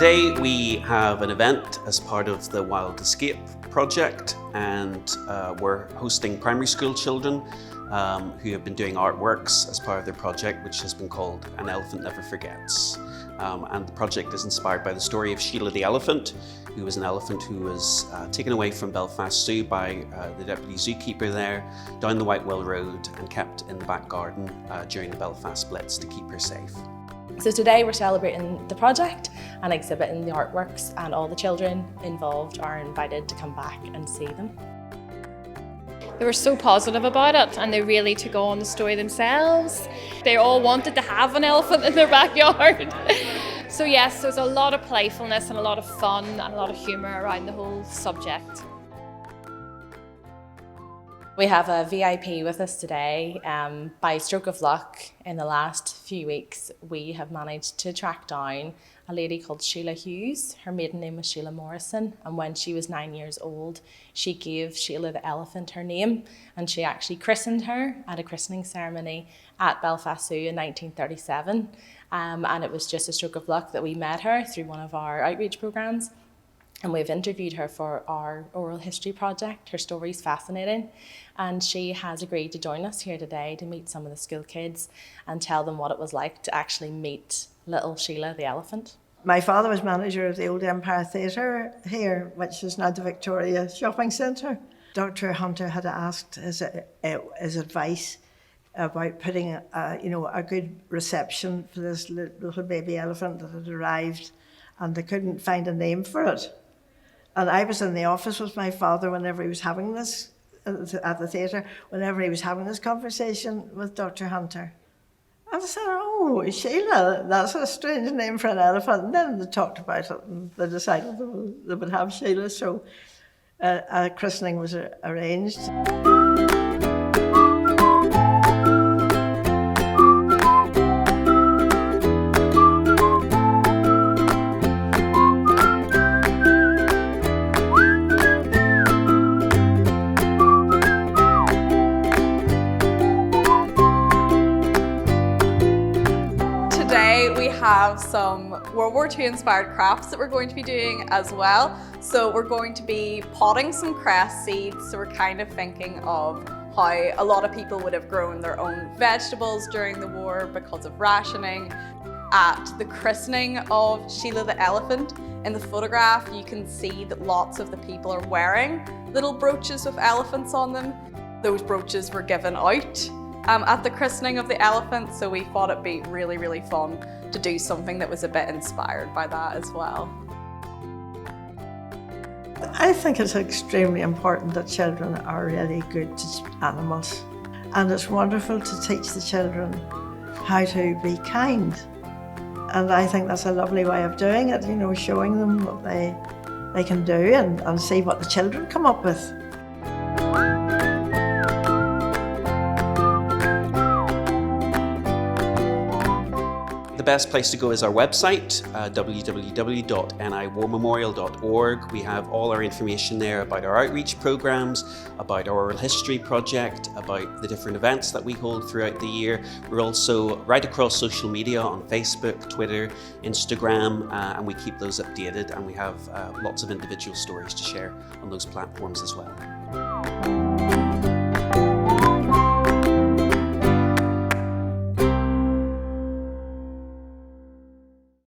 Today we have an event as part of the Wild Escape project, and we're hosting primary school children who have been doing artworks as part of their project, which has been called An Elephant Never Forgets. And the project is inspired by the story of Sheila the elephant, who was an elephant who was taken away from Belfast Zoo by the deputy zookeeper there, down the Whitewell Road, and kept in the back garden during the Belfast Blitz to keep her safe. So today we're celebrating the project and exhibiting the artworks, and all the children involved are invited to come back and see them. They were so positive about it, and they really took on the story themselves. They all wanted to have an elephant in their backyard. So yes, there's a lot of playfulness and a lot of fun and a lot of humour around the whole subject. We have a VIP with us today. By stroke of luck, in the last few weeks, we have managed to track down a lady called Sheila Hughes. Her maiden name was Sheila Morrison, and when she was 9 years old, she gave Sheila the elephant her name, and she actually christened her at a christening ceremony at Belfast Zoo in 1937. And it was just a stroke of luck that we met her through one of our outreach programmes. And we've interviewed her for our oral history project. Her story's fascinating, and she has agreed to join us here today to meet some of the school kids and tell them what it was like to actually meet little Sheila the elephant. My father was manager of the old Empire Theatre here, which is now the Victoria Shopping Centre. Dr. Hunter had asked his advice about putting a good reception for this little baby elephant that had arrived, and they couldn't find a name for it. And I was in the office with my father whenever he was having this, at the theatre, whenever he was having this conversation with Dr. Hunter. And I said, oh, Sheila, that's a strange name for an elephant. And then they talked about it and they decided they would have Sheila, so a christening was arranged. We have some World War II inspired crafts that we're going to be doing as well. So we're going to be potting some cress seeds. So we're kind of thinking of how a lot of people would have grown their own vegetables during the war because of rationing. At the christening of Sheila the elephant, in the photograph you can see that lots of the people are wearing little brooches with elephants on them. Those brooches were given out at the christening of the elephant, so we thought it'd be really, really fun to do something that was a bit inspired by that as well. I think it's extremely important that children are really good to animals, and it's wonderful to teach the children how to be kind. And I think that's a lovely way of doing it, showing them what they can do and see what the children come up with. The best place to go is our website, www.niwmemorial.org. We have all our information there about our outreach programs, about our oral history project, about the different events that we hold throughout the year. We're also right across social media on Facebook, Twitter, Instagram, and we keep those updated, and we have lots of individual stories to share on those platforms as well.